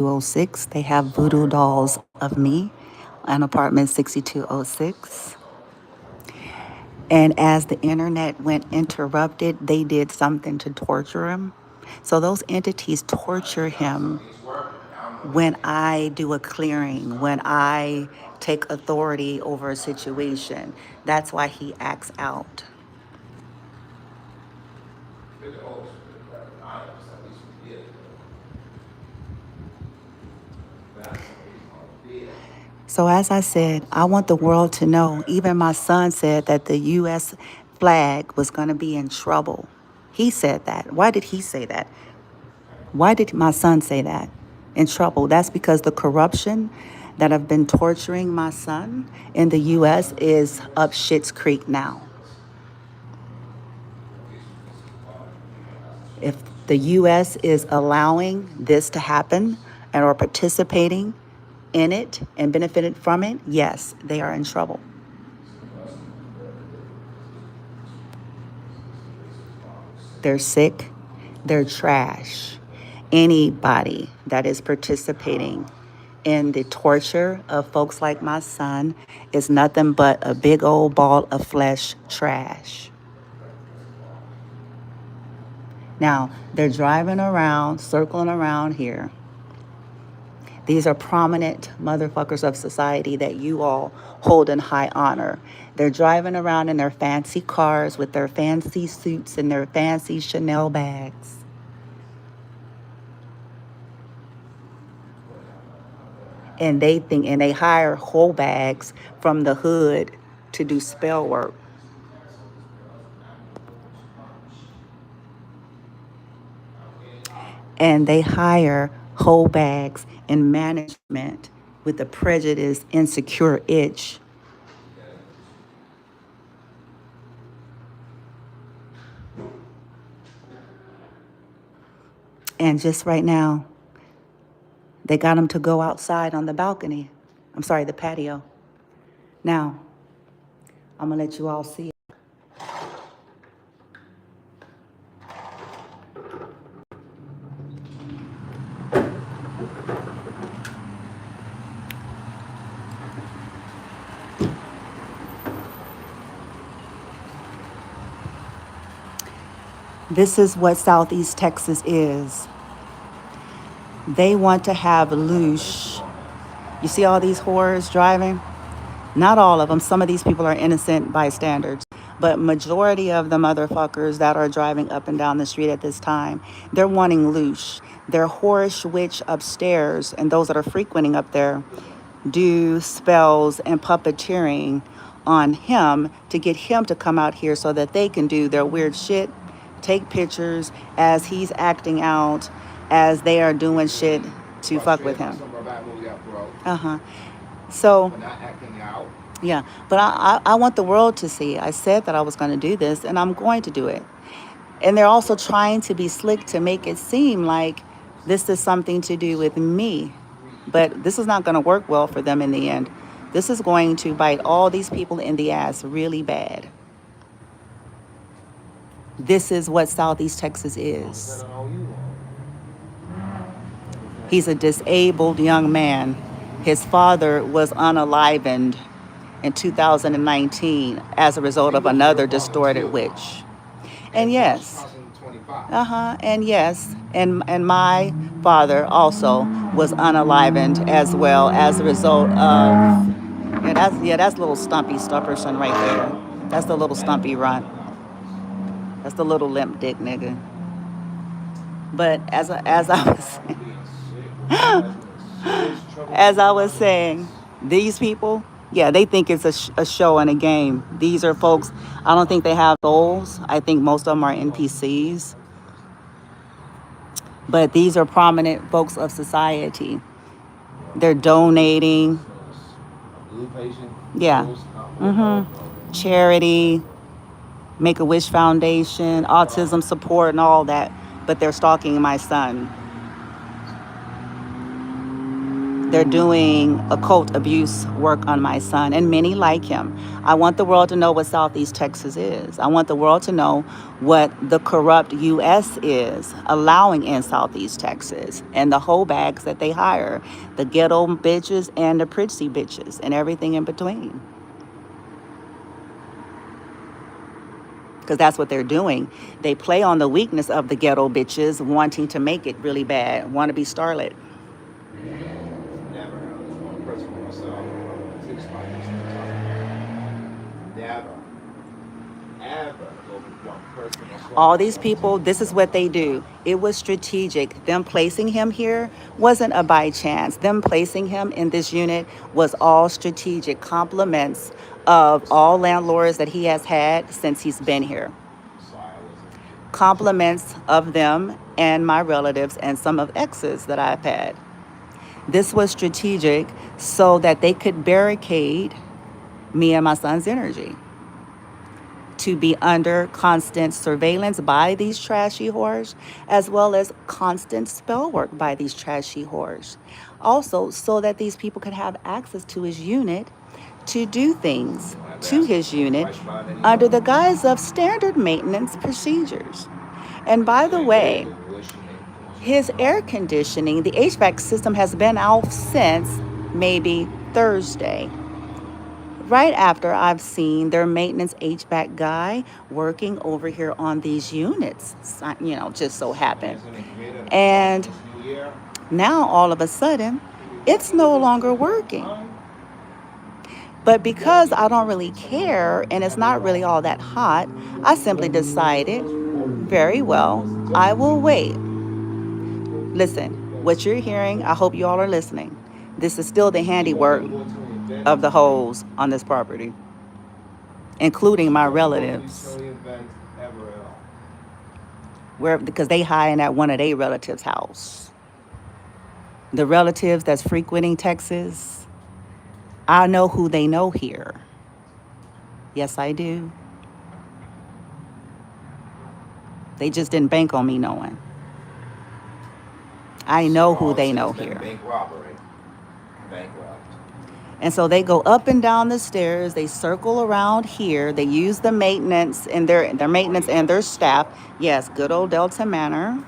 6206. They have voodoo dolls of me on apartment 6206. And as the internet went interrupted, they did something to torture him. So those entities torture him when I do a clearing, when I take authority over a situation. That's why he acts out. So as I said, I want the world to know, even my son said that the U.S. flag was going to be in trouble. He said that. Why did he say that? Why did my son say that? In trouble. That's because the corruption that have been torturing my son in the U.S. is up Schitt's Creek now. If the U.S. is allowing this to happen and are participating in it and benefited from it, yes, they are in trouble. They're sick. They're trash. Anybody that is participating in the torture of folks like my son is nothing but a big old ball of flesh trash. Now, they're driving around, circling around here. These are prominent motherfuckers of society that you all hold in high honor. They're driving around in their fancy cars with their fancy suits and their fancy Chanel bags. And they hire whole bags from the hood to do spell work. And they hire whole bags in management with a prejudice, insecure itch. And just right now, they got them to go outside on the balcony. I'm sorry, the patio. Now, I'm going to let you all see it. This is what Southeast Texas is. They want to have loose. You see all these whores driving? Not all of them. Some of these people are innocent bystanders. But majority of the motherfuckers that are driving up and down the street at this time, they're wanting loose. Their whorish witch upstairs and those that are frequenting up there do spells and puppeteering on him to get him to come out here so that they can do their weird shit, take pictures as he's acting out, as they are doing shit to fuck with him. So, yeah, but I want the world to see. I said that I was going to do this, and I'm going to do it. And they're also trying to be slick to make it seem like this is something to do with me. But this is not going to work well for them in the end. This is going to bite all these people in the ass really bad. This is what Southeast Texas is. He's a disabled young man. His father was unalivened in 2019 as a result of another distorted witch. And yes, and my father also was unalivened as well as a result of, that's little stumpy stufferson right there. That's the little stumpy runt. That's the little limp dick nigga. But as I was saying, these people, yeah, they think it's a show and a game. These are folks, I don't think they have souls. I think most of them are NPCs. But these are prominent folks of society. They're donating. Yeah. Charity, Make-A-Wish Foundation, autism support and all that. But they're stalking my son. They're doing occult abuse work on my son and many like him. I want the world to know what Southeast Texas is. I want the world to know what the corrupt U.S. is allowing in Southeast Texas and the hoe bags that they hire, the ghetto bitches and the pretty bitches and everything in between. Because that's what they're doing. They play on the weakness of the ghetto bitches wanting to make it really bad, want to be starlet. All these people, this is what they do. It was strategic. Them placing him here wasn't a by chance. Them placing him in this unit was all strategic compliments of all landlords that he has had since he's been here. Compliments of them and my relatives and some of exes that I've had. This was strategic so that they could barricade me and my son's energy, to be under constant surveillance by these trashy whores, as well as constant spell work by these trashy whores. Also, so that these people could have access to his unit to do things to his unit under the guise of standard maintenance procedures. And by the way, his air conditioning, the HVAC system has been out since maybe Thursday. Right after I've seen their maintenance HVAC guy working over here on these units, just so happened. And now all of a sudden, it's no longer working. But because I don't really care and it's not really all that hot, I simply decided, very well, I will wait. Listen, what you're hearing, I hope you all are listening. This is still the handiwork of the hoes on this property, including my relatives. Because they hiding at one of their relatives' house. The relatives that's frequenting Texas, I know who they know here. Yes, I do. They just didn't bank on me knowing. I know who they know here. Bank robbery. Bank robbed. And so they go up and down the stairs. They circle around here. They use the maintenance and their maintenance and their staff. Yes, good old Delta Manor. I'm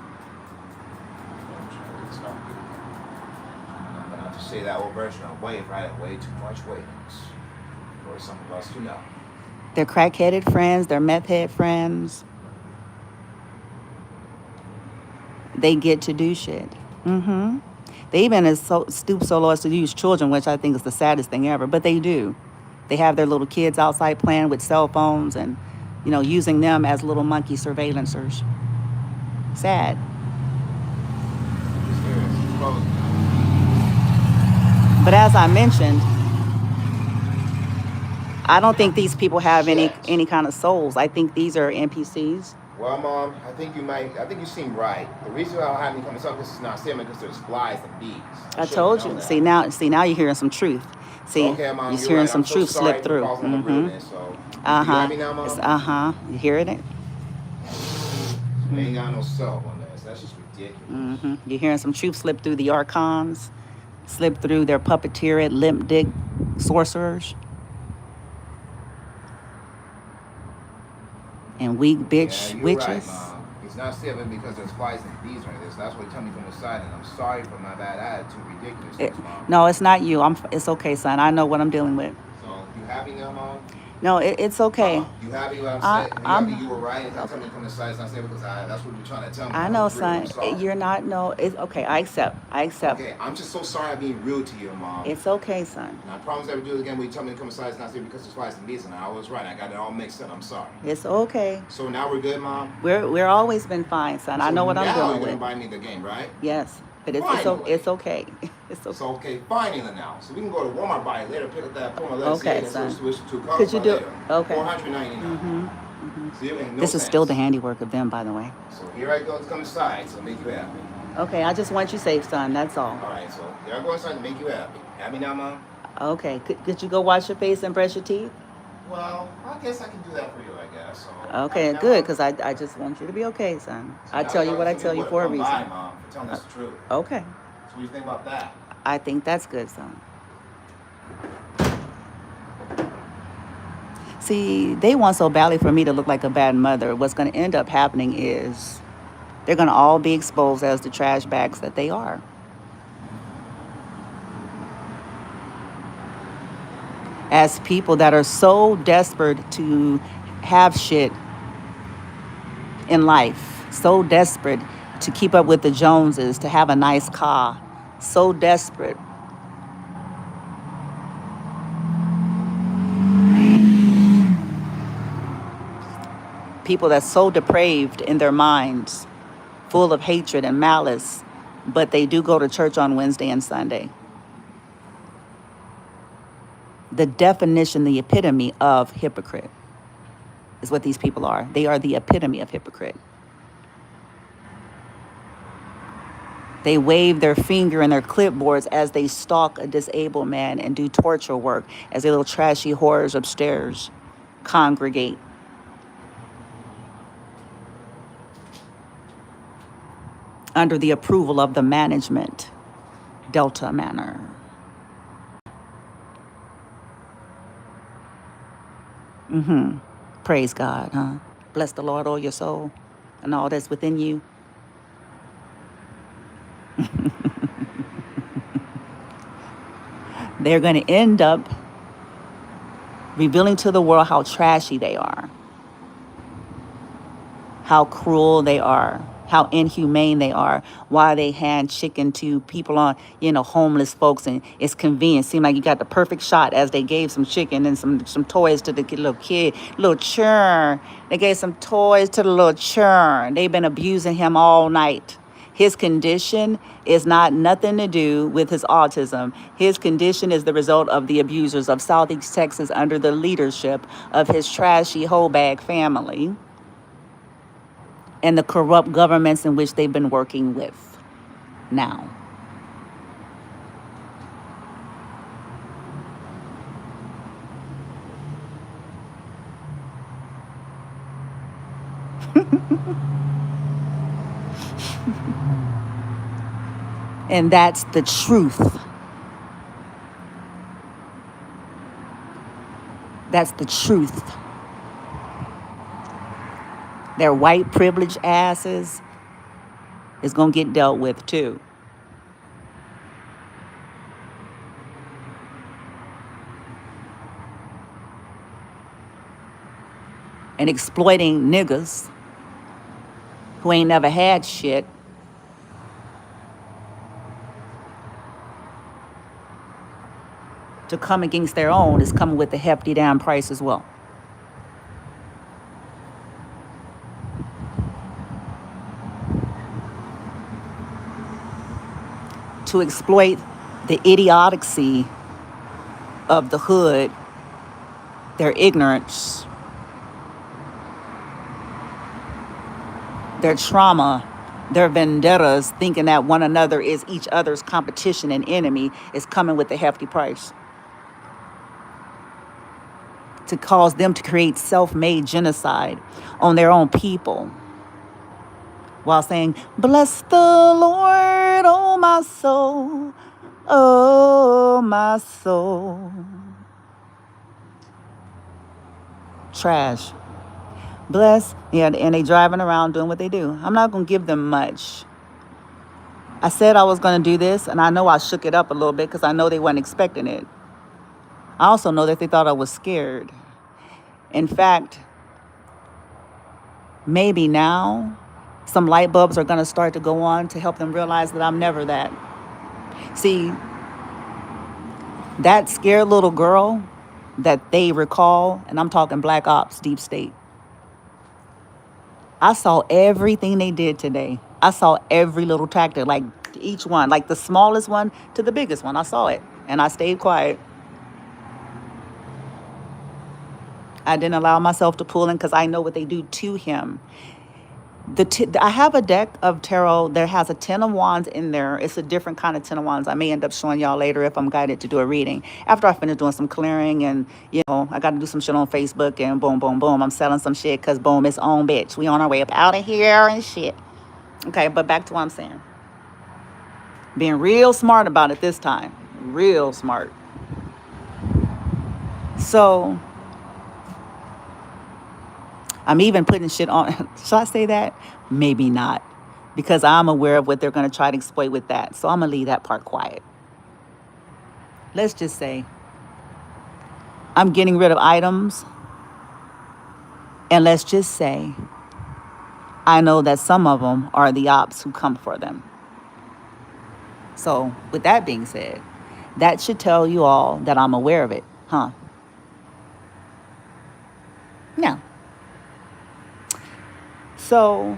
gonna have to say that old version of wave, right? Way too much waves for some of us to know. They're crack-headed friends. They're meth-head friends. They get to do shit. They even stoop so low as to use children, which I think is the saddest thing ever. But they do. They have their little kids outside playing with cell phones and, using them as little monkey surveillancers. Sad. But as I mentioned, I don't think these people have any kind of souls. I think these are NPCs. Well, Mom, I think you seem right. The reason why I have me come to this is not salmon because there's flies and bees. I told you. See now you're hearing some truth. See, okay, Mom, you're hearing right. some truth slip through. You happy now, Mom? You hearing it? You ain't got no soul on this. That's just ridiculous. You're hearing some truth slip through the archons, slip through their puppeteer, limp dick sorcerers. And weak bitch witches. Right, Mom. It's not seven because there's flies and bees right there. So that's what you tell me from the side, and I'm sorry for my bad attitude, ridiculous. Mom. No, it's not you. It's okay, son. I know what I'm dealing with. So you happy now, Mom? No, it's okay. You happy what I'm saying? You were right. And tell me from the side, it's not seven because that's what you're trying to tell me. I know, son. You're not. No, it's okay. I accept. Okay, I'm just so sorry I'm being rude to you, Mom. It's okay, son. And I promise never do it again when you tell me to come inside. It's not seven because there's flies and bees, and I was right. I got it all mixed up. I'm sorry. It's okay. So now we're good, Mom? We're always been fine, son. I know what I'm dealing with. Now you're going to buy me the game, right? Yes. But it's okay. It's okay. So okay, finally now. So we can go to Walmart, buy it later, pick up that Puma. Okay, son. Switch to colors. Could you do it? Okay. $499. So this is still the handiwork of them, by the way. So here I go to come inside, so make you happy. Okay, I just want you safe, son. That's all. All right, so here I go inside to make you happy. Happy now, Mom? Okay. Could you go wash your face and brush your teeth? Well, I guess I can do that for you, I guess. So, okay, good, because I just want you to be okay, son. So I tell you what I tell you for a reason. Bye, Mom, for telling us the truth. Okay. What do you think about that? I think that's good, son. See, they want so badly for me to look like a bad mother. What's going to end up happening is they're going to all be exposed as the trash bags that they are. As people that are so desperate to have shit in life, so desperate to keep up with the Joneses, to have a nice car, so desperate. People that's so depraved in their minds, full of hatred and malice, but they do go to church on Wednesday and Sunday. The definition, the epitome of hypocrite is what these people are. They are the epitome of hypocrite. They wave their finger and their clipboards as they stalk a disabled man and do torture work as their little trashy whores upstairs congregate. Under the approval of the management, Delta Manor. Praise God, huh? Bless the Lord, all your soul, and all that's within you. They're going to end up revealing to the world how trashy they are, how cruel they are, how inhumane they are, why they hand chicken to people on, homeless folks, and it's convenient. Seemed like you got the perfect shot as they gave some chicken and some toys to the little kid, little churn. They gave some toys to the little churn. They've been abusing him all night. His condition is not nothing to do with his autism. His condition is the result of the abusers of Southeast Texas under the leadership of his trashy whole bag family and the corrupt governments in which they've been working with now. And that's the truth. That's the truth. Their white privileged asses is going to get dealt with too. And exploiting niggas who ain't never had shit to come against their own is coming with a hefty damn price as well. To exploit the idiocy of the hood, their ignorance, their trauma, their vendettas, thinking that one another is each other's competition and enemy, is coming with a hefty price. To cause them to create self-made genocide on their own people while saying, "Bless the Lord, oh my soul, oh my soul." Trash. Bless, yeah, and they driving around doing what they do. I'm not going to give them much. I said I was going to do this, and I know I shook it up a little bit because I know they weren't expecting it. I also know that they thought I was scared. In fact, maybe now some light bulbs are going to start to go on to help them realize that I'm never that. See, that scared little girl that they recall, and I'm talking black ops, deep state. I saw everything they did today. I saw every little tactic, like each one, like the smallest one to the biggest one. I saw it, and I stayed quiet. I didn't allow myself to pull in because I know what they do to him. I have a deck of tarot. There has a 10 of wands in there. It's a different kind of 10 of wands. I may end up showing y'all later if I'm guided to do a reading. After I finish doing some clearing and, I got to do some shit on Facebook and boom, boom, boom. I'm selling some shit because boom, it's on, bitch. We on our way up out of here and shit. Okay, but back to what I'm saying. Being real smart about it this time. Real smart. So I'm even putting shit on. Should I say that? Maybe not. Because I'm aware of what they're going to try to exploit with that. So I'm going to leave that part quiet. Let's just say I'm getting rid of items. And let's just say I know that some of them are the ops who come for them. So with that being said, that should tell you all that I'm aware of it, huh? Now, so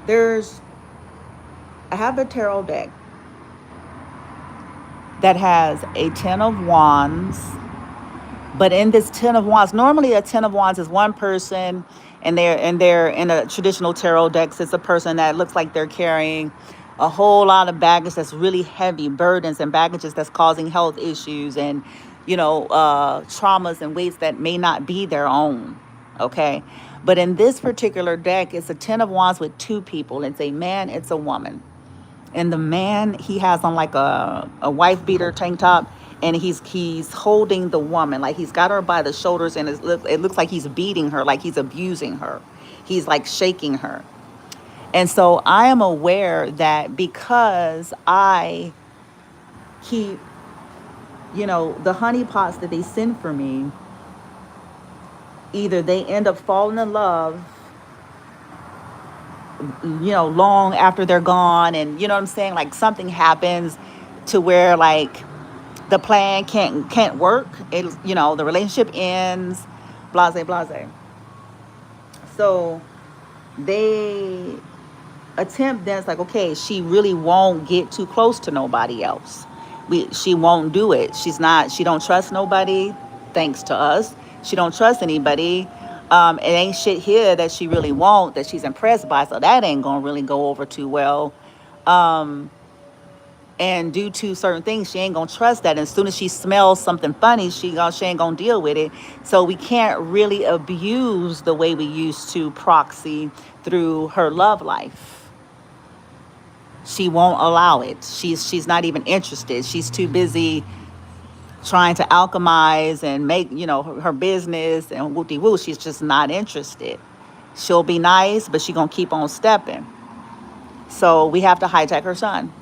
I have a tarot deck that has a 10 of wands. But in this 10 of wands, normally a 10 of wands is one person, and they're in a traditional tarot decks. It's a person that looks like they're carrying a whole lot of baggage that's really heavy, burdens and baggages that's causing health issues and, traumas and weights that may not be their own. Okay. But in this particular deck, it's a 10 of wands with two people. It's a man, it's a woman. And the man, he has on like a wife beater tank top, and he's holding the woman, like he's got her by the shoulders, and it looks like he's beating her, like he's abusing her. He's like shaking her. And so I am aware that because I keep, the honey pots that they send for me, either they end up falling in love, long after they're gone, and you know what I'm saying, like something happens to where like the plan can't work. The relationship ends, blase blase. So they attempt, then it's like, okay, she really won't get too close to nobody else. She won't do it. She don't trust nobody, thanks to us. She don't trust anybody. It ain't shit here that she really won't, that she's impressed by, so that ain't gonna really go over too well. And due to certain things, she ain't gonna trust that. And as soon as she smells something funny, she ain't gonna deal with it. So we can't really abuse the way we used to proxy through her love life. She won't allow it. She's not even interested. She's too busy trying to alchemize and make, her business and whoop-de-woo. She's just not interested. She'll be nice, but she gonna keep on stepping. So we have to hijack her son.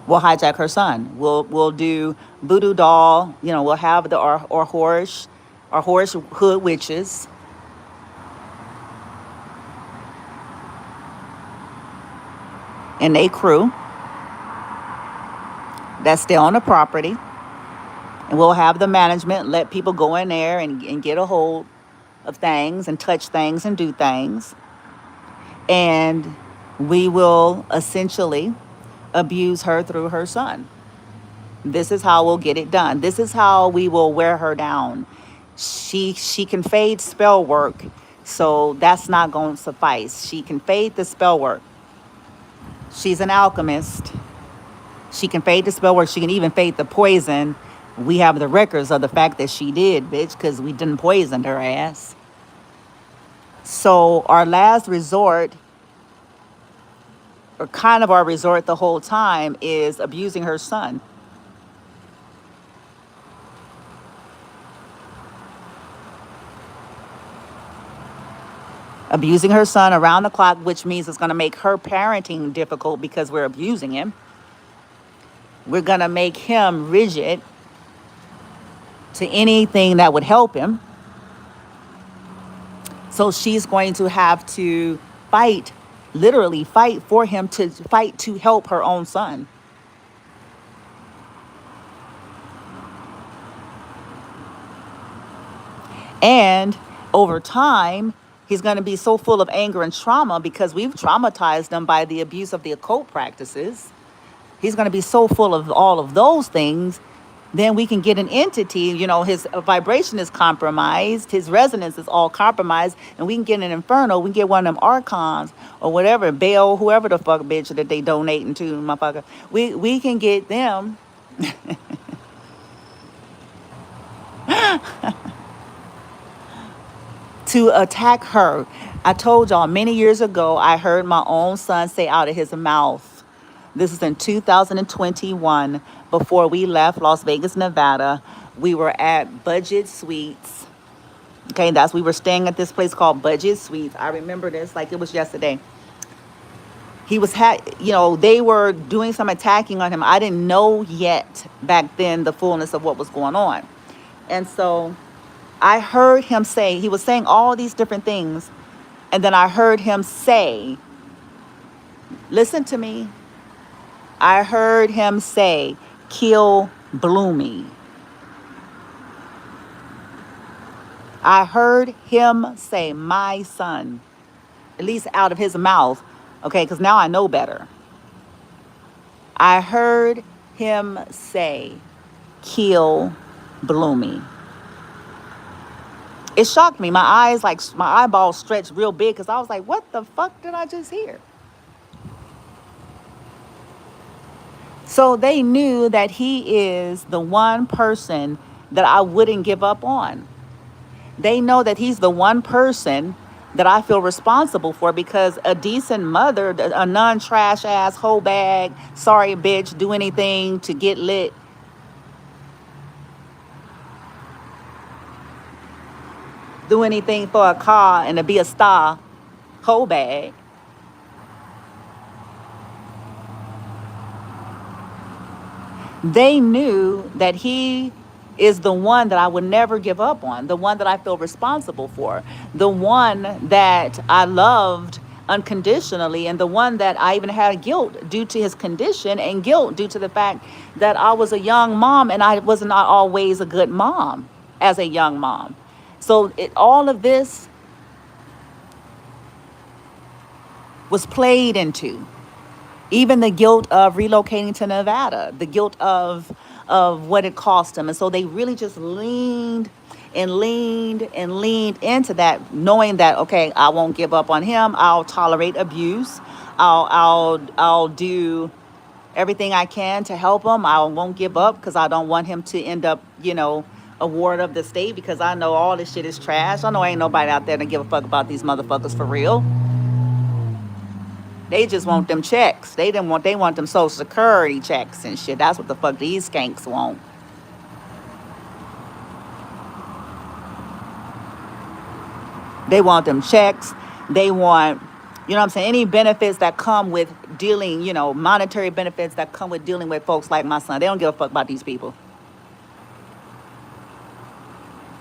We'll hijack her son. We'll do voodoo doll. We'll have our Horus hood witches. And a crew that stay on the property. And we'll have the management let people go in there and get a hold of things and touch things and do things. And we will essentially abuse her through her son. This is how we'll get it done. This is how we will wear her down. She can fade spell work, so that's not going to suffice. She can fade the spell work. She's an alchemist. She can fade the spell work. She can even fade the poison. We have the records of the fact that she did, bitch, because we didn't poison her ass. So our last resort, or kind of our resort the whole time, is abusing her son. Abusing her son around the clock, which means it's going to make her parenting difficult because we're abusing him. We're going to make him rigid to anything that would help him. So she's going to have to fight, literally fight for him, to fight to help her own son. And over time, he's going to be so full of anger and trauma because we've traumatized him by the abuse of the occult practices. He's going to be so full of all of those things. Then we can get an entity, his vibration is compromised. His resonance is all compromised. And we can get an inferno. We can get one of them archons or whatever, Baal, whoever the fuck bitch that they donating to, motherfucker. We can get them. to attack her. I told y'all many years ago, I heard my own son say out of his mouth, this is in 2021, before we left Las Vegas, Nevada. We were at Budget Suites. Okay, we were staying at this place called Budget Suites. I remember this like it was yesterday. He was, they were doing some attacking on him. I didn't know yet back then the fullness of what was going on. And so I heard him say, he was saying all these different things. And then I heard him say, listen to me. I heard him say, kill Bloomy. I heard him say, my son, at least out of his mouth. Okay, because now I know better. I heard him say, kill Bloomy. It shocked me. My eyeballs stretched real big because I was like, what the fuck did I just hear? So they knew that he is the one person that I wouldn't give up on. They know that he's the one person that I feel responsible for, because a decent mother, a non-trash ass, whole bag, sorry bitch, do anything to get lit, do anything for a car and to be a star, whole bag. They knew that he is the one that I would never give up on, the one that I feel responsible for, the one that I loved unconditionally, and the one that I even had guilt due to his condition and guilt due to the fact that I was a young mom and I was not always a good mom as a young mom. So all of this was played into. Even the guilt of relocating to Nevada, the guilt of what it cost them. And so they really just leaned into that, knowing that, okay, I won't give up on him. I'll tolerate abuse. I'll do everything I can to help him. I won't give up because I don't want him to end up, a ward of the state, because I know all this shit is trash. I know ain't nobody out there to give a fuck about these motherfuckers for real. They just want them checks. They want them Social Security checks and shit. That's what the fuck these skanks want. They want them checks. They want, any benefits that come with dealing, monetary benefits that come with dealing with folks like my son. They don't give a fuck about these people.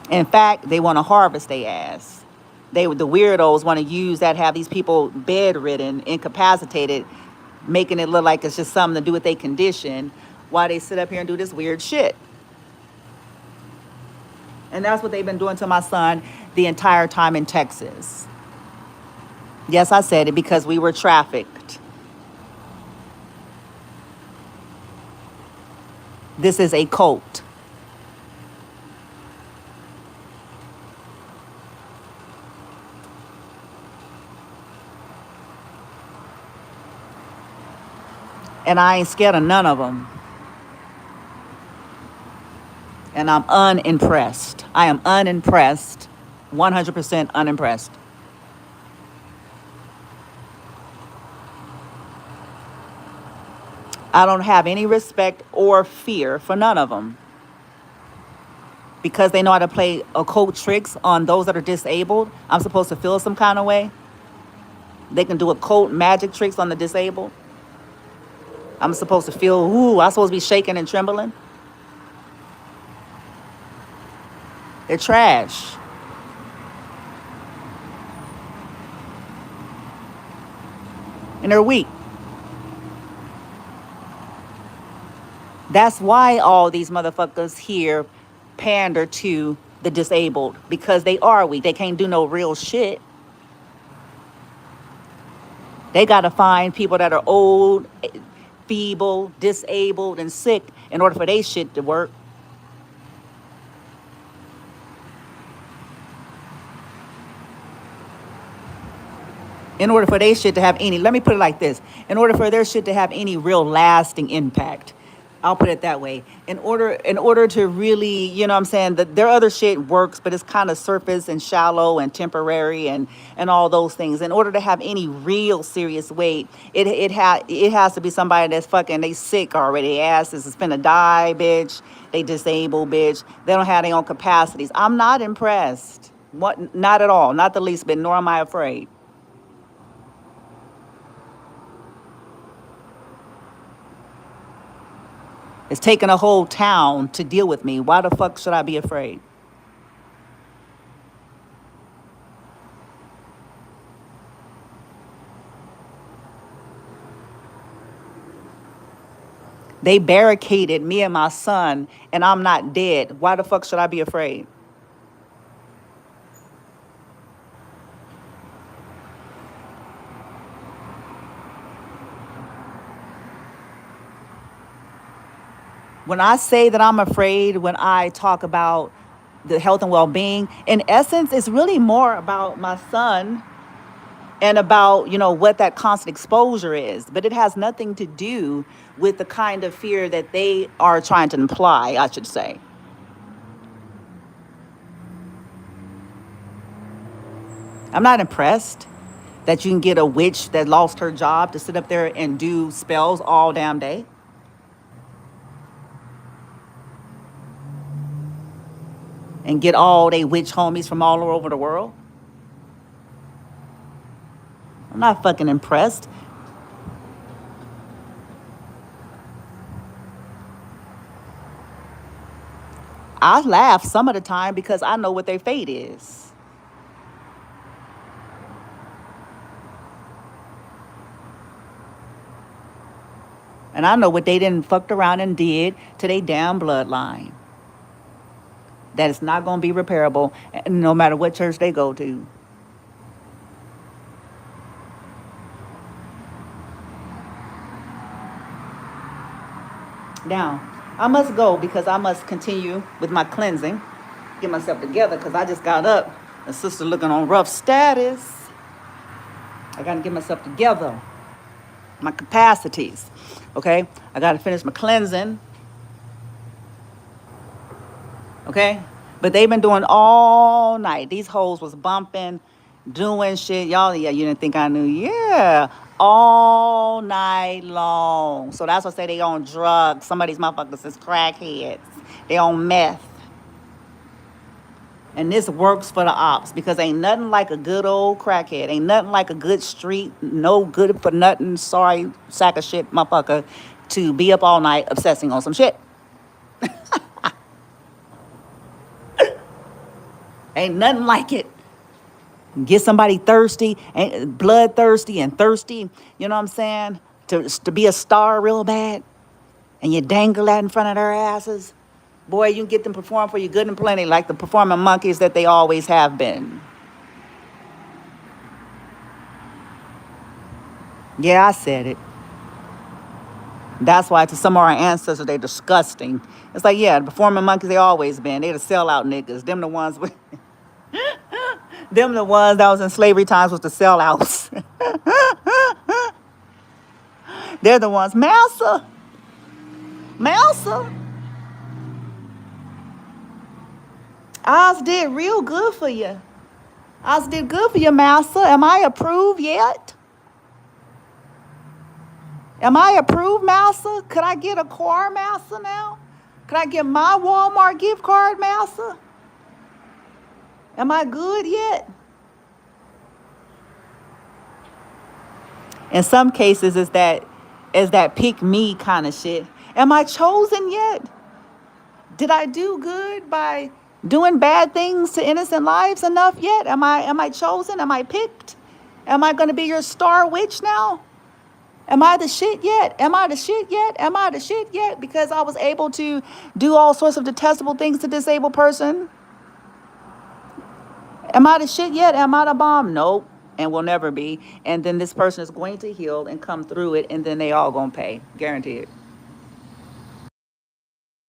In fact, they want to harvest their ass. The weirdos want to use that, have these people bedridden, incapacitated, making it look like it's just something to do with their condition, while they sit up here and do this weird shit. And that's what they've been doing to my son the entire time in Texas. Yes, I said it, because we were trafficked. This is a cult. And I ain't scared of none of them. And I'm unimpressed. I am unimpressed. 100% unimpressed. I don't have any respect or fear for none of them, because they know how to play occult tricks on those that are disabled. I'm supposed to feel some kind of way. They can do occult magic tricks on the disabled. I'm supposed to feel, I'm supposed to be shaking and trembling. They're trash. And they're weak. That's why all these motherfuckers here pander to the disabled, because they are weak. They can't do no real shit. They got to find people that are old, feeble, disabled, and sick in order for their shit to work. In order for their shit to have any, let me put it like this, in order for their shit to have any real lasting impact, I'll put it that way. In order to really, you know what I'm saying, that their other shit works, but it's kind of surface and shallow and temporary and all those things. In order to have any real serious weight, it has to be somebody that's fucking they sick already. Their ass is finna die, bitch. They disabled, bitch. They don't have their own capacities. I'm not impressed. What? Not at all. Not the least bit. Nor am I afraid. It's taken a whole town to deal with me. Why the fuck should I be afraid? They barricaded me and my son, and I'm not dead. Why the fuck should I be afraid? When I say that I'm afraid, when I talk about the health and well being, in essence, it's really more about my son and about, what that constant exposure is. But it has nothing to do with the kind of fear that they are trying to imply, I should say. I'm not impressed that you can get a witch that lost her job to sit up there and do spells all damn day. And get all they witch homies from all over the world. I'm not fucking impressed. I laugh some of the time because I know what their fate is. And I know what they didn't fucked around and did to their damn bloodline. That is not going to be repairable no matter what church they go to. Now, I must go because I must continue with my cleansing. Get myself together because I just got up. A sister looking on rough status. I got to get myself together. My capacities. Okay? I got to finish my cleansing. Okay? But they've been doing all night. These hoes was bumping, doing shit. Y'all, yeah, you didn't think I knew. Yeah. All night long. So that's what I say they on drugs. Some of these motherfuckers is crackheads. They on meth. And this works for the ops because ain't nothing like a good old crackhead. Ain't nothing like a good street, no good for nothing, sorry sack of shit motherfucker to be up all night obsessing on some shit. Ain't nothing like it. Get somebody thirsty, bloodthirsty and thirsty, you know what I'm saying? To be a star real bad. And you dangle that in front of their asses. Boy, you can get them perform for you good and plenty like the performing monkeys that they always have been. Yeah, I said it. That's why to some of our ancestors, they're disgusting. It's like, yeah, the performing monkeys, they always been. They the sellout niggas. Them the ones with... Them the ones that was in slavery times was the sellouts. They're the ones. Massa. Oz did real good for you. Oz did good for you, Massa. Am I approved yet? Am I approved, Massa? Could I get a car, Massa, now? Could I get my Walmart gift card, Massa? Am I good yet? In some cases, it's that pick me kind of shit. Am I chosen yet? Did I do good by doing bad things to innocent lives enough yet? Am I chosen? Am I picked? Am I going to be your star witch now? Am I the shit yet? Am I the shit yet? Am I the shit yet? Because I was able to do all sorts of detestable things to disabled person. Am I the shit yet? Am I the bomb? Nope. And will never be. And then this person is going to heal and come through it, and then they all gonna pay. Guaranteed.